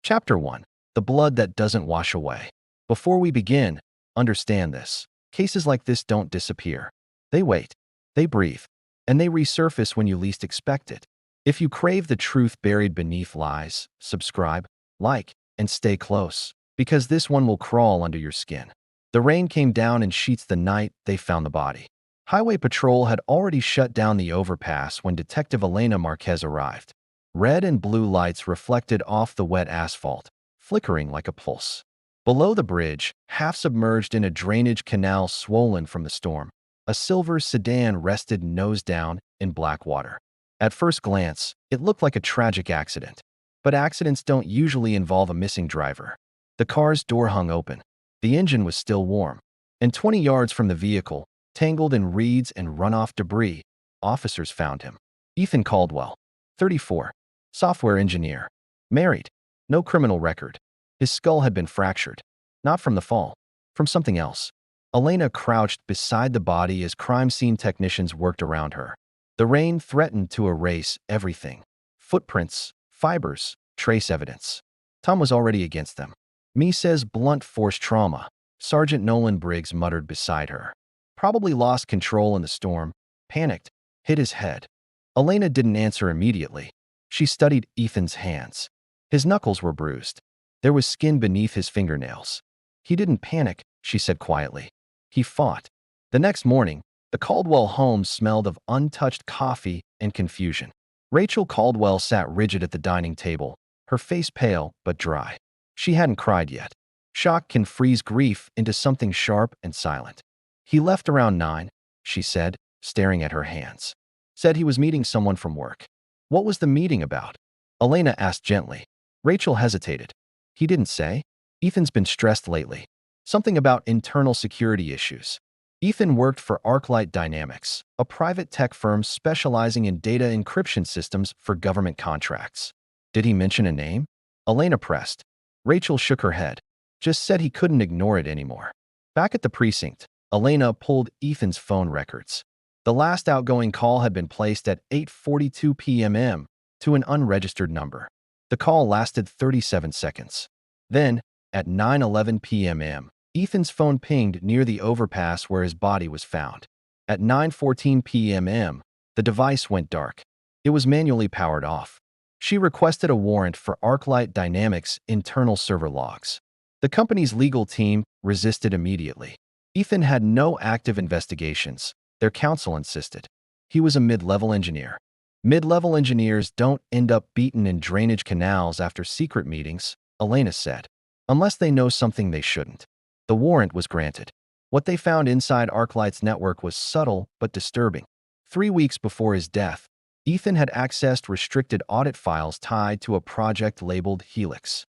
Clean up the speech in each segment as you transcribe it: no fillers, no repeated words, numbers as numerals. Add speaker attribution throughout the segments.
Speaker 1: Chapter 1. The Blood That Doesn't Wash Away. Before we begin, understand this. Cases like this don't disappear. They wait, they breathe, and they resurface when you least expect it. If you crave the truth buried beneath lies, subscribe, like, and stay close, because this one will crawl under your skin. The rain came down in sheets the night they found the body. Highway Patrol had already shut down the overpass when Detective Elena Marquez arrived. Red and blue lights reflected off the wet asphalt, flickering like a pulse. Below the bridge, half submerged in a drainage canal swollen from the storm, a silver sedan rested nose down in black water. At first glance, it looked like a tragic accident. But accidents don't usually involve a missing driver. The car's door hung open. The engine was still warm. And 20 yards from the vehicle, tangled in reeds and runoff debris, officers found him. Ethan Caldwell, 34, software engineer, married, no criminal record. His skull had been fractured, not from the fall, from something else. Elena crouched beside the body as crime scene technicians worked around her. The rain threatened to erase everything. Footprints, fibers, trace evidence. Tom was already against them. Me says blunt force trauma, Sergeant Nolan Briggs muttered beside her. Probably lost control in the storm, panicked, hit his head. Elena didn't answer immediately. She studied Ethan's hands. His knuckles were bruised. There was skin beneath his fingernails. He didn't panic, she said quietly. He fought. The next morning, the Caldwell home smelled of untouched coffee and confusion. Rachel Caldwell sat rigid at the dining table, her face pale but dry. She hadn't cried yet. Shock can freeze grief into something sharp and silent. He left around 9, she said, staring at her hands. Said he was meeting someone from work. What was the meeting about? Elena asked gently. Rachel hesitated. He didn't say. Ethan's been stressed lately. Something about internal security issues. Ethan worked for ArcLight Dynamics, a private tech firm specializing in data encryption systems for government contracts. Did he mention a name? Elena pressed. Rachel shook her head. Just said he couldn't ignore it anymore. Back at the precinct, Elena pulled Ethan's phone records. The last outgoing call had been placed at 8:42 p.m. to an unregistered number. The call lasted 37 seconds. Then, at 9:11 p.m., Ethan's phone pinged near the overpass where his body was found. At 9:14 p.m., the device went dark. It was manually powered off. She requested a warrant for ArcLight Dynamics' internal server logs. The company's legal team resisted immediately. Ethan had no active investigations, their counsel insisted. He was a mid-level engineer. Mid-level engineers don't end up beaten in drainage canals after secret meetings, Elena said, unless they know something they shouldn't. The warrant was granted. What they found inside ArcLight's network was subtle but disturbing. 3 weeks before his death, Ethan had accessed restricted audit files tied to a project labeled Helix.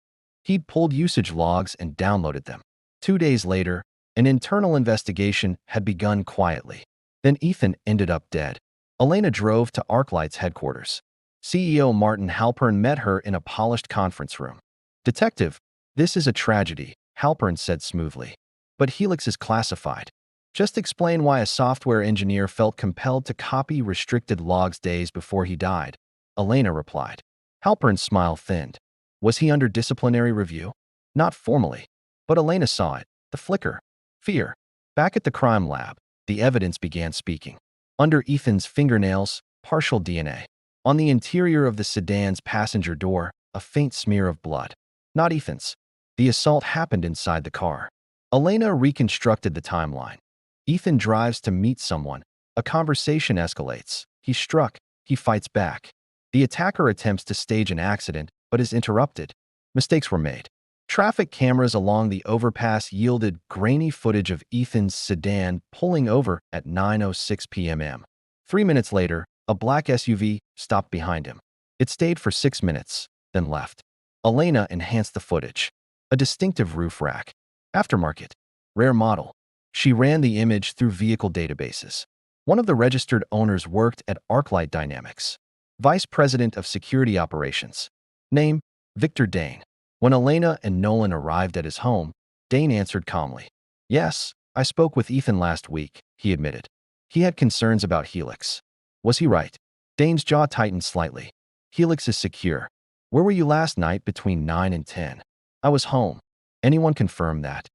Speaker 1: He'd pulled usage logs and downloaded them. 2 days later, an internal investigation had begun quietly. Then Ethan ended up dead. Elena drove to ArcLight's headquarters. CEO Martin Halpern met her in a polished conference room. Detective, this is a tragedy, Halpern said smoothly. But Helix is classified. Just explain why a software engineer felt compelled to copy restricted logs days before he died, Elena replied. Halpern's smile thinned. Was he under disciplinary review? Not formally. But Elena saw it, the flicker. Fear. Back at the crime lab, the evidence began speaking. Under Ethan's fingernails, partial DNA. On the interior of the sedan's passenger door, a faint smear of blood. Not Ethan's. The assault happened inside the car. Elena reconstructed the timeline. Ethan drives to meet someone. A conversation escalates. He struck. He fights back. The attacker attempts to stage an accident, but is interrupted. Mistakes were made. Traffic cameras along the overpass yielded grainy footage of Ethan's sedan pulling over at 9:06 p.m. 3 minutes later, a black SUV stopped behind him. It stayed for 6 minutes, then left. Elena enhanced the footage. A distinctive roof rack. Aftermarket. Rare model. She ran the image through vehicle databases. One of the registered owners worked at ArcLight Dynamics. Vice President of Security Operations. Name, Victor Dane. When Elena and Nolan arrived at his home, Dane answered calmly. Yes, I spoke with Ethan last week, he admitted. He had concerns about Helix. Was he right? Dane's jaw tightened slightly. Helix is secure. Where were you last night between 9 and 10? I was home. Anyone confirm that?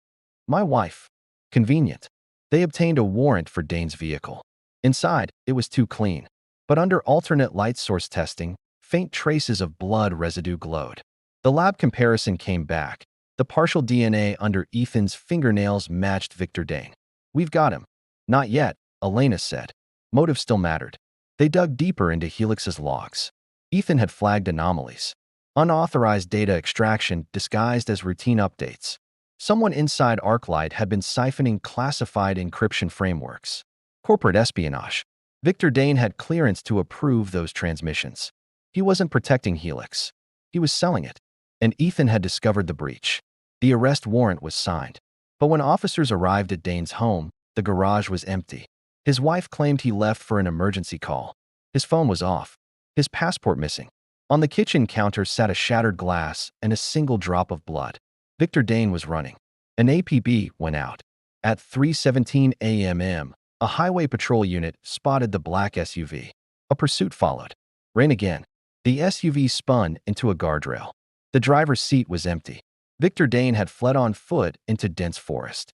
Speaker 1: My wife. Convenient. They obtained a warrant for Dane's vehicle. Inside, it was too clean. But under alternate light source testing, faint traces of blood residue glowed. The lab comparison came back. The partial DNA under Ethan's fingernails matched Victor Dane. We've got him. Not yet, Elena said. Motive still mattered. They dug deeper into Helix's logs. Ethan had flagged anomalies. Unauthorized data extraction disguised as routine updates. Someone inside ArcLight had been siphoning classified encryption frameworks. Corporate espionage. Victor Dane had clearance to approve those transmissions. He wasn't protecting Helix. He was selling it. And Ethan had discovered the breach. The arrest warrant was signed. But when officers arrived at Dane's home, the garage was empty. His wife claimed he left for an emergency call. His phone was off. His passport missing. On the kitchen counter sat a shattered glass and a single drop of blood. Victor Dane was running. An APB went out. At 3:17 a.m., a highway patrol unit spotted the black SUV. A pursuit followed. Rain again. The SUV spun into a guardrail. The driver's seat was empty. Victor Dane had fled on foot into dense forest.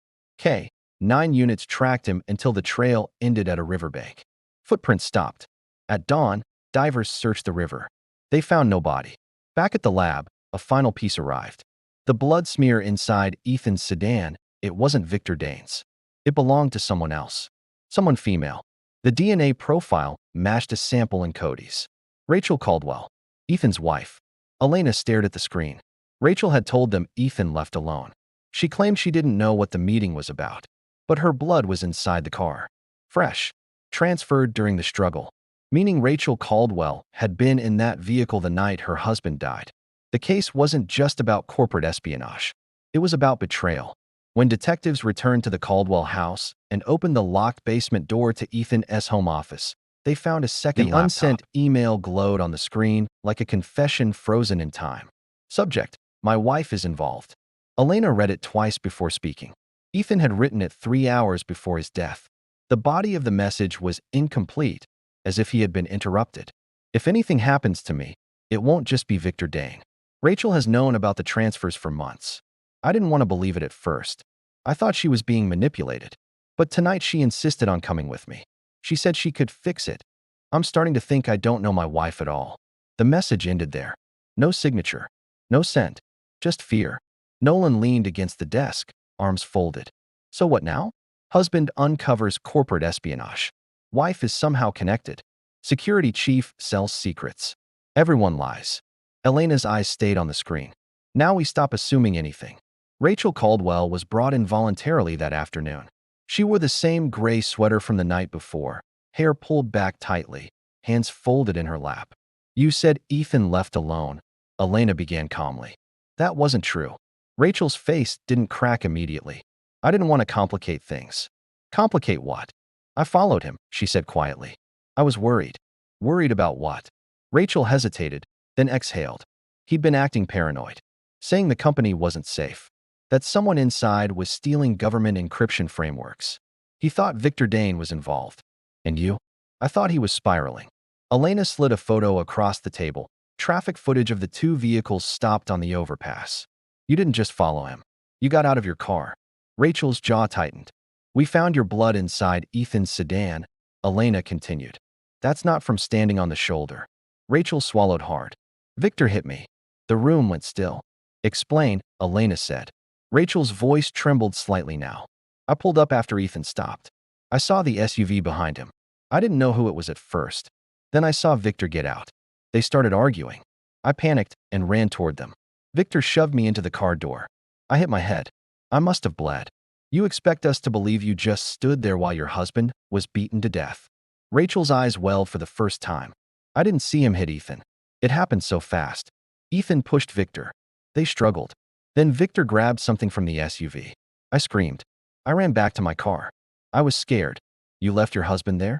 Speaker 1: 9 units tracked him until the trail ended at a riverbank. Footprints stopped. At dawn, divers searched the river. They found no body. Back at the lab, a final piece arrived. The blood smear inside Ethan's sedan, it wasn't Victor Dane's. It belonged to someone else. Someone female. The DNA profile matched a sample in Cody's. Rachel Caldwell, Ethan's wife. Elena stared at the screen. Rachel had told them Ethan left alone. She claimed she didn't know what the meeting was about. But her blood was inside the car. Fresh. Transferred during the struggle. Meaning Rachel Caldwell had been in that vehicle the night her husband died. The case wasn't just about corporate espionage. It was about betrayal. When detectives returned to the Caldwell house and opened the locked basement door to Ethan's home office, they found a second laptop. The unsent email glowed on the screen like a confession frozen in time. Subject: My wife is involved. Elena read it twice before speaking. Ethan had written it 3 hours before his death. The body of the message was incomplete, as if he had been interrupted. If anything happens to me, it won't just be Victor Dane. Rachel has known about the transfers for months. I didn't want to believe it at first. I thought she was being manipulated. But tonight she insisted on coming with me. She said she could fix it. I'm starting to think I don't know my wife at all. The message ended there. No signature. No scent. Just fear. Nolan leaned against the desk, arms folded. So what now? Husband uncovers corporate espionage. Wife is somehow connected. Security chief sells secrets. Everyone lies. Elena's eyes stayed on the screen. Now we stop assuming anything. Rachel Caldwell was brought in voluntarily that afternoon. She wore the same gray sweater from the night before, hair pulled back tightly, hands folded in her lap. You said Ethan left alone, Elena began calmly. That wasn't true. Rachel's face didn't crack immediately. I didn't want to complicate things. Complicate what? I followed him, she said quietly. I was worried. Worried about what? Rachel hesitated, then exhaled. He'd been acting paranoid, saying the company wasn't safe, that someone inside was stealing government encryption frameworks. He thought Victor Dane was involved. And you? I thought he was spiraling. Elena slid a photo across the table. Traffic footage of the 2 vehicles stopped on the overpass. You didn't just follow him. You got out of your car. Rachel's jaw tightened. We found your blood inside Ethan's sedan, Elena continued. That's not from standing on the shoulder. Rachel swallowed hard. Victor hit me. The room went still. Explain, Elena said. Rachel's voice trembled slightly now. I pulled up after Ethan stopped. I saw the SUV behind him. I didn't know who it was at first. Then I saw Victor get out. They started arguing. I panicked and ran toward them. Victor shoved me into the car door. I hit my head. I must have bled. You expect us to believe you just stood there while your husband was beaten to death? Rachel's eyes welled for the first time. I didn't see him hit Ethan. It happened so fast. Ethan pushed Victor. They struggled. Then Victor grabbed something from the SUV. I screamed. I ran back to my car. I was scared. You left your husband there?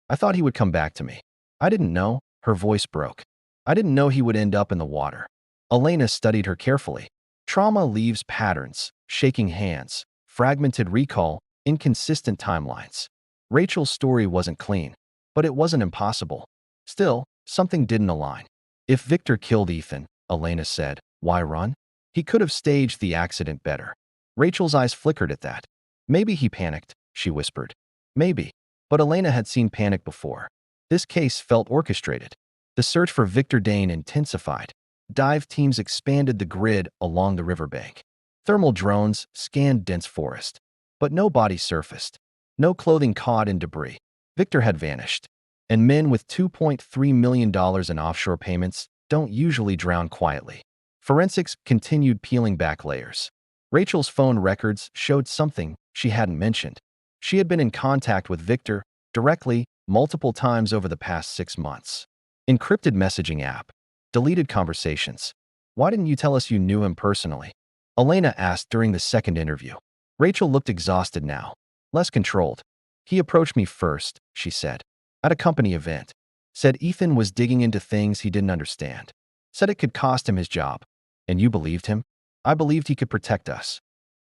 Speaker 1: I thought he would come back to me. I didn't know. Her voice broke. I didn't know he would end up in the water. Elena studied her carefully. Trauma leaves patterns, shaking hands, fragmented recall, inconsistent timelines. Rachel's story wasn't clean, but it wasn't impossible. Still, something didn't align. If Victor killed Ethan, Elena said. Why run? He could have staged the accident better. Rachel's eyes flickered at that. Maybe he panicked, she whispered. Maybe. But Elena had seen panic before. This case felt orchestrated. The search for Victor Dane intensified. Dive teams expanded the grid along the riverbank. Thermal drones scanned dense forest. But no body surfaced. No clothing caught in debris. Victor had vanished. And men with $2.3 million in offshore payments don't usually drown quietly. Forensics continued peeling back layers. Rachel's phone records showed something she hadn't mentioned. She had been in contact with Victor directly multiple times over the past 6 months. Encrypted messaging app. Deleted conversations. Why didn't you tell us you knew him personally? Elena asked during the second interview. Rachel looked exhausted now. Less controlled. He approached me first, she said. At a company event. Said Ethan was digging into things he didn't understand. Said it could cost him his job. And you believed him? I believed he could protect us.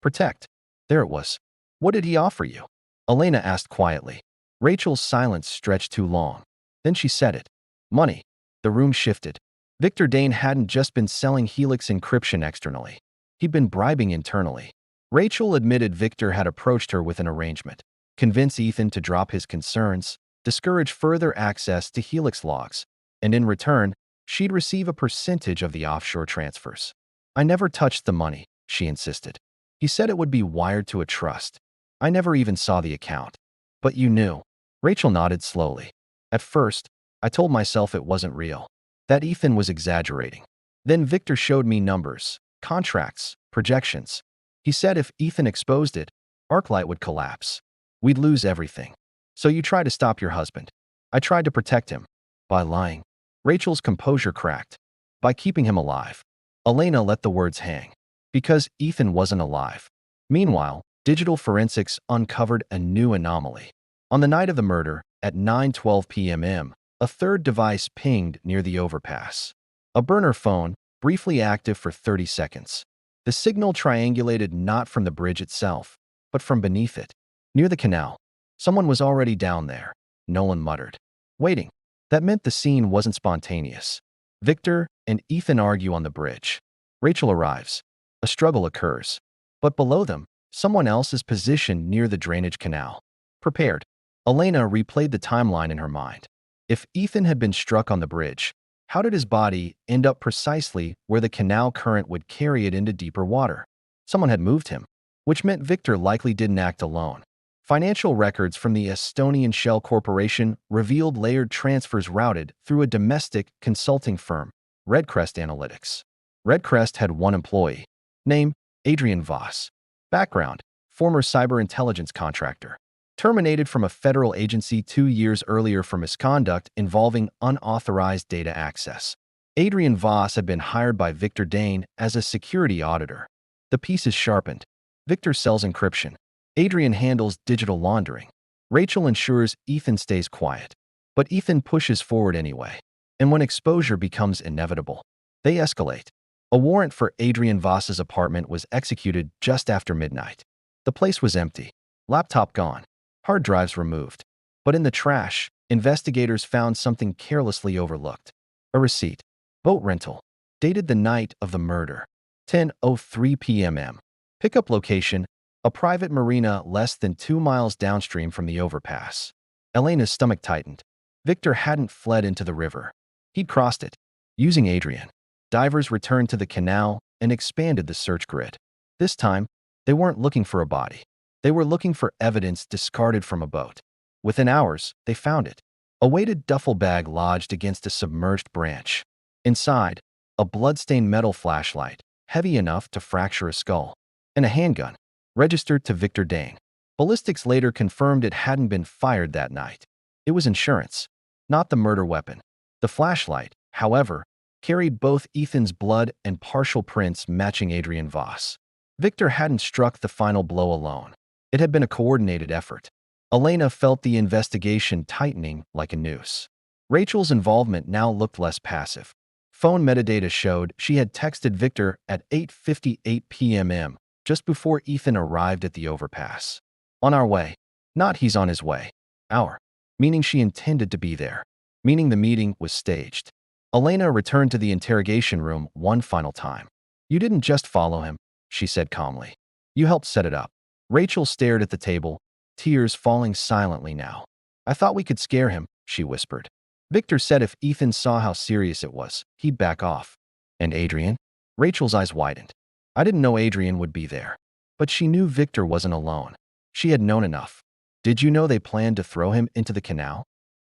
Speaker 1: Protect. There it was. What did he offer you? Elena asked quietly. Rachel's silence stretched too long. Then she said it. Money. The room shifted. Victor Dane hadn't just been selling Helix encryption externally. He'd been bribing internally. Rachel admitted Victor had approached her with an arrangement. Convince Ethan to drop his concerns, discourage further access to Helix logs, and in return, she'd receive a percentage of the offshore transfers. I never touched the money, she insisted. He said it would be wired to a trust. I never even saw the account. But you knew. Rachel nodded slowly. At first, I told myself it wasn't real, that Ethan was exaggerating. Then Victor showed me numbers, contracts, projections. He said if Ethan exposed it, Arclight would collapse. We'd lose everything. So you tried to stop your husband. I tried to protect him. By lying. Rachel's composure cracked. By keeping him alive. Elena let the words hang. Because Ethan wasn't alive. Meanwhile, digital forensics uncovered a new anomaly. On the night of the murder, at 9:12 p.m., a third device pinged near the overpass. A burner phone, briefly active for 30 seconds. The signal triangulated not from the bridge itself, but from beneath it. Near the canal. Someone was already down there, Nolan muttered. Waiting. That meant the scene wasn't spontaneous. Victor and Ethan argue on the bridge. Rachel arrives. A struggle occurs. But below them, someone else is positioned near the drainage canal. Prepared. Elena replayed the timeline in her mind. If Ethan had been struck on the bridge, how did his body end up precisely where the canal current would carry it into deeper water? Someone had moved him, which meant Victor likely didn't act alone. Financial records from the Estonian Shell Corporation revealed layered transfers routed through a domestic consulting firm, Redcrest Analytics. Redcrest had one employee. Name, Adrian Voss. Background, former cyber intelligence contractor. Terminated from a federal agency 2 years earlier for misconduct involving unauthorized data access. Adrian Voss had been hired by Victor Dane as a security auditor. The piece is sharpened. Victor sells encryption. Adrian handles digital laundering. Rachel ensures Ethan stays quiet. But Ethan pushes forward anyway. And when exposure becomes inevitable, they escalate. A warrant for Adrian Voss's apartment was executed just after midnight. The place was empty. Laptop gone. Hard drives removed. But in the trash, investigators found something carelessly overlooked. A receipt. Boat rental. Dated the night of the murder. 10:03 p.m. Pickup location. A private marina less than 2 miles downstream from the overpass. Elena's stomach tightened. Victor hadn't fled into the river. He'd crossed it. Using Adrian. Divers returned to the canal and expanded the search grid. This time, they weren't looking for a body. They were looking for evidence discarded from a boat. Within hours, they found it. A weighted duffel bag lodged against a submerged branch. Inside, a blood-stained metal flashlight, heavy enough to fracture a skull, and a handgun, registered to Victor Dane. Ballistics later confirmed it hadn't been fired that night. It was insurance, not the murder weapon. The flashlight, however, carried both Ethan's blood and partial prints matching Adrian Voss. Victor hadn't struck the final blow alone. It had been a coordinated effort. Elena felt the investigation tightening like a noose. Rachel's involvement now looked less passive. Phone metadata showed she had texted Victor at 8:58 p.m. just before Ethan arrived at the overpass. On our way. Not he's on his way. Our. Meaning she intended to be there. Meaning the meeting was staged. Elena returned to the interrogation room one final time. You didn't just follow him, she said calmly. You helped set it up. Rachel stared at the table, tears falling silently now. I thought we could scare him, she whispered. Victor said if Ethan saw how serious it was, he'd back off. And Adrian? Rachel's eyes widened. I didn't know Adrian would be there. But she knew Victor wasn't alone. She had known enough. Did you know they planned to throw him into the canal?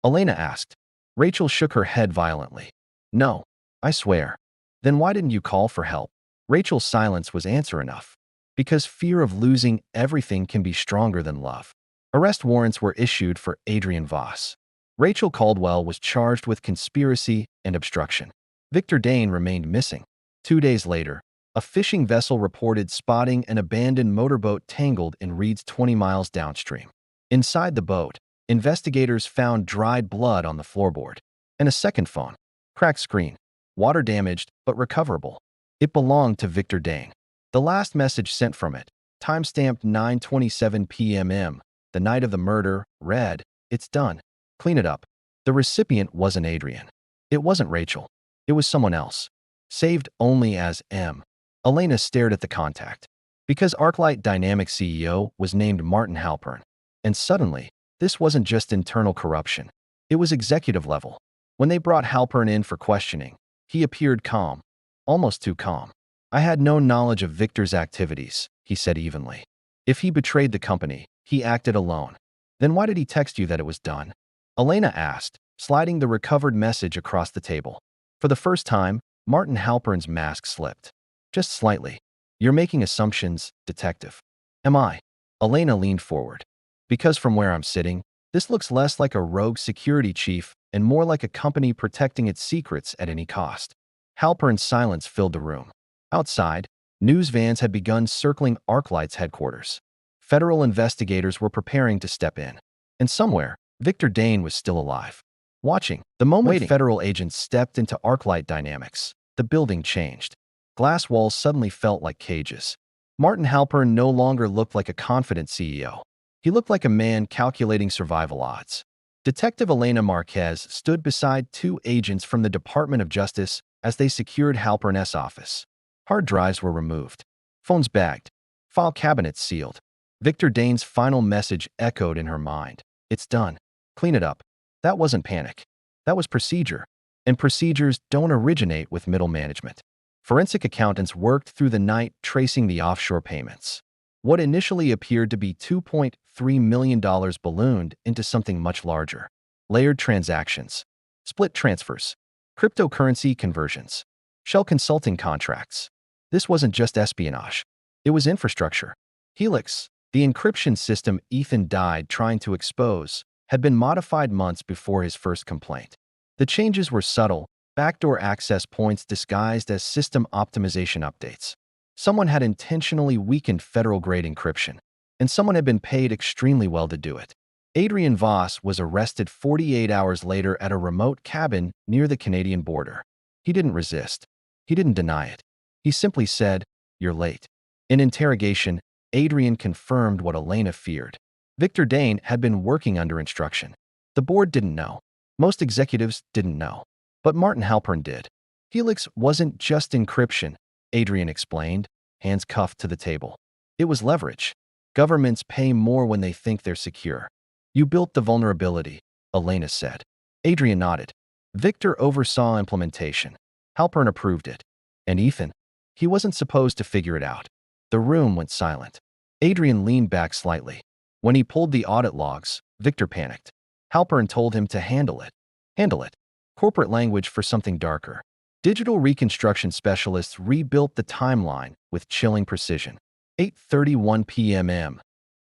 Speaker 1: Elena asked. Rachel shook her head violently. No, I swear. Then why didn't you call for help? Rachel's silence was answer enough. Because fear of losing everything can be stronger than love. Arrest warrants were issued for Adrian Voss. Rachel Caldwell was charged with conspiracy and obstruction. Victor Dane remained missing. 2 days later, a fishing vessel reported spotting an abandoned motorboat tangled in reeds 20 miles downstream. Inside the boat, investigators found dried blood on the floorboard and a second phone. Cracked screen. Water damaged, but recoverable. It belonged to Victor Dane. The last message sent from it, timestamped 9:27 p.m., the night of the murder, read, "It's done. Clean it up." The recipient wasn't Adrian. It wasn't Rachel. It was someone else. Saved only as M. Elena stared at the contact. Because ArcLight Dynamics CEO was named Martin Halpern. And suddenly, this wasn't just internal corruption. It was executive level. When they brought Halpern in for questioning, he appeared calm. Almost too calm. I had no knowledge of Victor's activities, he said evenly. If he betrayed the company, he acted alone. Then why did he text you that it was done? Elena asked, sliding the recovered message across the table. For the first time, Martin Halpern's mask slipped. Just slightly. You're making assumptions, detective. Am I? Elena leaned forward. Because from where I'm sitting, this looks less like a rogue security chief and more like a company protecting its secrets at any cost. Halpern's silence filled the room. Outside, news vans had begun circling ArcLight's headquarters. Federal investigators were preparing to step in. And somewhere, Victor Dane was still alive. Watching. The moment federal agents stepped into ArcLight Dynamics, the building changed. Glass walls suddenly felt like cages. Martin Halpern no longer looked like a confident CEO. He looked like a man calculating survival odds. Detective Elena Marquez stood beside 2 agents from the Department of Justice as they secured Halpern's office. Hard drives were removed. Phones bagged. File cabinets sealed. Victor Dane's final message echoed in her mind. It's done. Clean it up. That wasn't panic. That was procedure. And procedures don't originate with middle management. Forensic accountants worked through the night tracing the offshore payments. What initially appeared to be $2.3 million ballooned into something much larger. Layered transactions. Split transfers. Cryptocurrency conversions. Shell consulting contracts. This wasn't just espionage. It was infrastructure. Helix, the encryption system Ethan died trying to expose, had been modified months before his first complaint. The changes were subtle, backdoor access points disguised as system optimization updates. Someone had intentionally weakened federal-grade encryption, and someone had been paid extremely well to do it. Adrian Voss was arrested 48 hours later at a remote cabin near the Canadian border. He didn't resist. He didn't deny it. He simply said, "You're late." In interrogation, Adrian confirmed what Elena feared. Victor Dane had been working under instruction. The board didn't know. Most executives didn't know. But Martin Halpern did. Helix wasn't just encryption, Adrian explained, hands cuffed to the table. It was leverage. Governments pay more when they think they're secure. You built the vulnerability, Elena said. Adrian nodded. Victor oversaw implementation. Halpern approved it. And Ethan? He wasn't supposed to figure it out. The room went silent. Adrian leaned back slightly. When he pulled the audit logs, Victor panicked. Halpern told him to handle it. Handle it. Corporate language for something darker. Digital reconstruction specialists rebuilt the timeline with chilling precision. 8:31 p.m.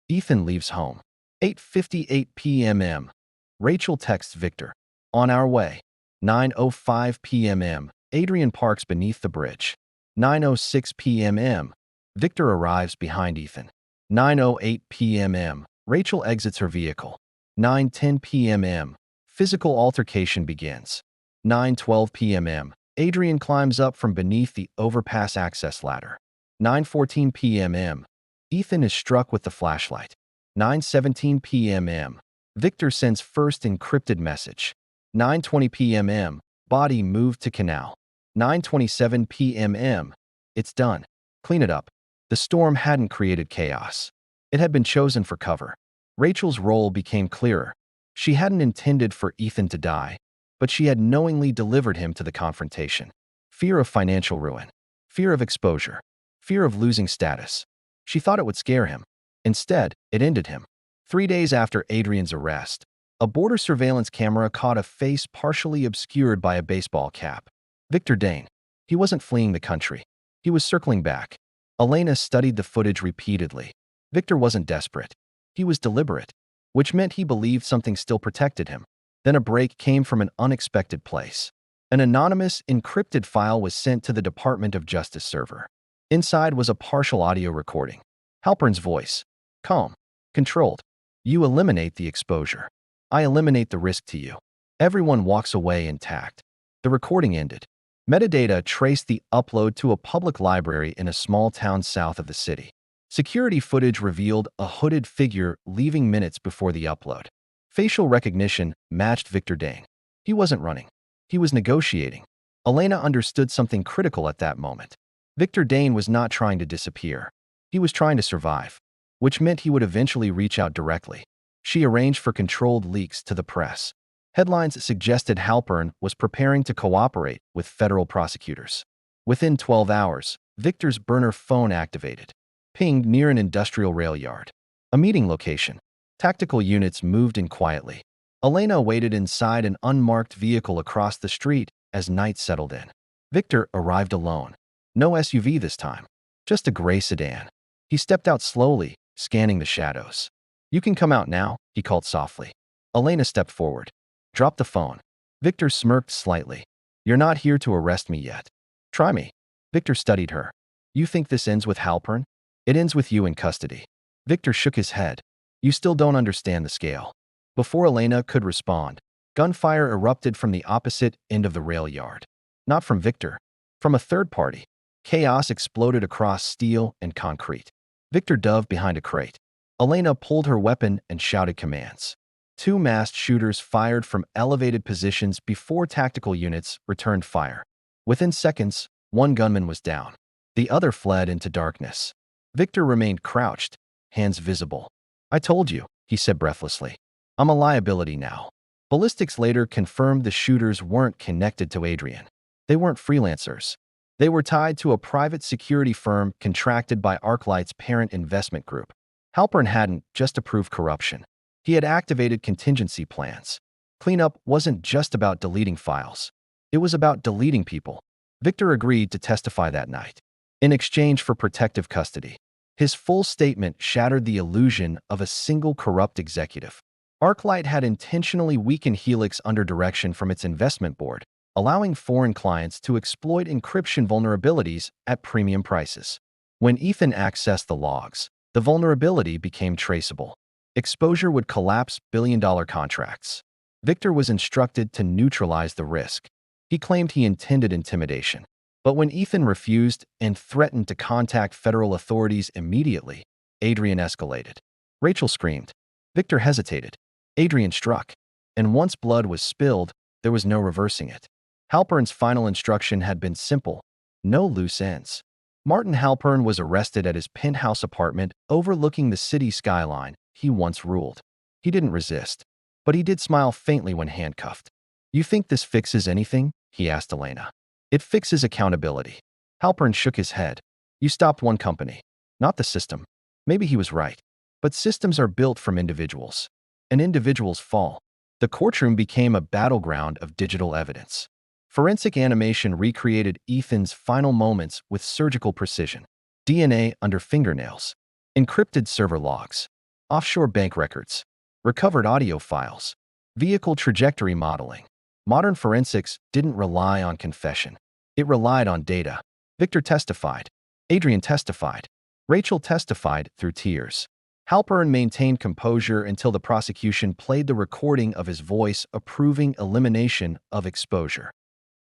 Speaker 1: Ethan leaves home. 8:58 p.m. Rachel texts Victor. On our way. 9:05 p.m. Adrian parks beneath the bridge. 9:06 p.m. Victor arrives behind Ethan. 9:08 p.m. Rachel exits her vehicle. 9:10 p.m. Physical altercation begins. 9:12 p.m. Adrian climbs up from beneath the overpass access ladder. 9:14 p.m. Ethan is struck with the flashlight. 9:17 p.m. Victor sends first encrypted message. 9:20 p.m. Body moved to canal. 9:27 p.m. It's done. Clean it up. The storm hadn't created chaos. It had been chosen for cover. Rachel's role became clearer. She hadn't intended for Ethan to die, but she had knowingly delivered him to the confrontation. Fear of financial ruin. Fear of exposure. Fear of losing status. She thought it would scare him. Instead, it ended him. 3 days after Adrian's arrest, a border surveillance camera caught a face partially obscured by a baseball cap. Victor Dane. He wasn't fleeing the country. He was circling back. Elena studied the footage repeatedly. Victor wasn't desperate. He was deliberate, which meant he believed something still protected him. Then a break came from an unexpected place. An anonymous, encrypted file was sent to the Department of Justice server. Inside was a partial audio recording. Halpern's voice. Calm. Controlled. You eliminate the exposure. I eliminate the risk to you. Everyone walks away intact. The recording ended. Metadata traced the upload to a public library in a small town south of the city. Security footage revealed a hooded figure leaving minutes before the upload. Facial recognition matched Victor Dane. He wasn't running. He was negotiating. Elena understood something critical at that moment. Victor Dane was not trying to disappear. He was trying to survive, which meant he would eventually reach out directly. She arranged for controlled leaks to the press. Headlines suggested Halpern was preparing to cooperate with federal prosecutors. Within 12 hours, Victor's burner phone activated. Pinged near an industrial rail yard. A meeting location. Tactical units moved in quietly. Elena waited inside an unmarked vehicle across the street as night settled in. Victor arrived alone. No SUV this time. Just a gray sedan. He stepped out slowly, scanning the shadows. You can come out now, he called softly. Elena stepped forward. Drop the phone. Victor smirked slightly. You're not here to arrest me yet. Try me. Victor studied her. You think this ends with Halpern? It ends with you in custody. Victor shook his head. You still don't understand the scale. Before Elena could respond, gunfire erupted from the opposite end of the rail yard. Not from Victor. From a third party. Chaos exploded across steel and concrete. Victor dove behind a crate. Elena pulled her weapon and shouted commands. 2 masked shooters fired from elevated positions before tactical units returned fire. Within seconds, 1 gunman was down. The other fled into darkness. Victor remained crouched, hands visible. I told you, he said breathlessly. I'm a liability now. Ballistics later confirmed the shooters weren't connected to Adrian. They weren't freelancers. They were tied to a private security firm contracted by ArcLight's parent investment group. Halpern hadn't just approved corruption. He had activated contingency plans. Cleanup wasn't just about deleting files. It was about deleting people. Victor agreed to testify that night, in exchange for protective custody. His full statement shattered the illusion of a single corrupt executive. ArcLight had intentionally weakened Helix under direction from its investment board, allowing foreign clients to exploit encryption vulnerabilities at premium prices. When Ethan accessed the logs, the vulnerability became traceable. Exposure would collapse billion-dollar contracts. Victor was instructed to neutralize the risk. He claimed he intended intimidation. But when Ethan refused and threatened to contact federal authorities immediately, Adrian escalated. Rachel screamed. Victor hesitated. Adrian struck. And once blood was spilled, there was no reversing it. Halpern's final instruction had been simple: no loose ends. Martin Halpern was arrested at his penthouse apartment overlooking the city skyline he once ruled. He didn't resist, but he did smile faintly when handcuffed. You think this fixes anything? He asked Elena. It fixes accountability. Halpern shook his head. You stopped one company, not the system. Maybe he was right. But systems are built from individuals. And individuals fall. The courtroom became a battleground of digital evidence. Forensic animation recreated Ethan's final moments with surgical precision. DNA under fingernails. Encrypted server logs. Offshore bank records. Recovered audio files. Vehicle trajectory modeling. Modern forensics didn't rely on confession. It relied on data. Victor testified. Adrian testified. Rachel testified through tears. Halpern maintained composure until the prosecution played the recording of his voice approving elimination of exposure.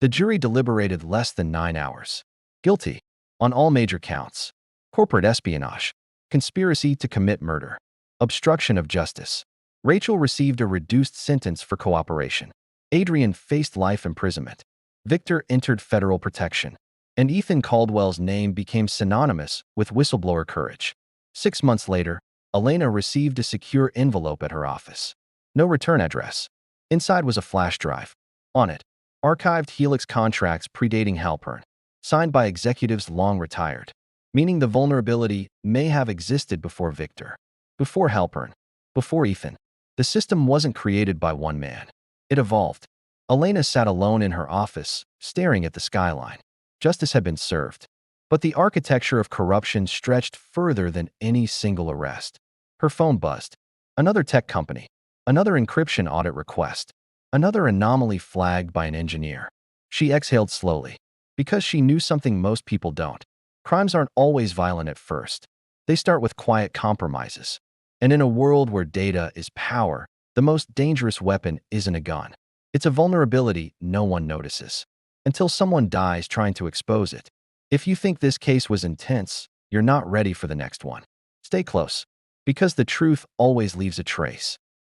Speaker 1: The jury deliberated less than 9 hours. Guilty on all major counts. Corporate espionage. Conspiracy to commit murder. Obstruction of justice. Rachel received a reduced sentence for cooperation. Adrian faced life imprisonment. Victor entered federal protection, and Ethan Caldwell's name became synonymous with whistleblower courage. 6 months later, Elena received a secure envelope at her office. No return address. Inside was a flash drive. On it, archived Helix contracts predating Halpern, signed by executives long retired, meaning the vulnerability may have existed before Victor, before Halpern, before Ethan. The system wasn't created by one man. It evolved. Elena sat alone in her office, staring at the skyline. Justice had been served, but the architecture of corruption stretched further than any single arrest. Her phone buzzed. Another tech company. Another encryption audit request. Another anomaly flagged by an engineer. She exhaled slowly, because she knew something most people don't. Crimes aren't always violent at first. They start with quiet compromises. And in a world where data is power, the most dangerous weapon isn't a gun. It's a vulnerability no one notices, until someone dies trying to expose it. If you think this case was intense, you're not ready for the next one. Stay close, because the truth always leaves a trace.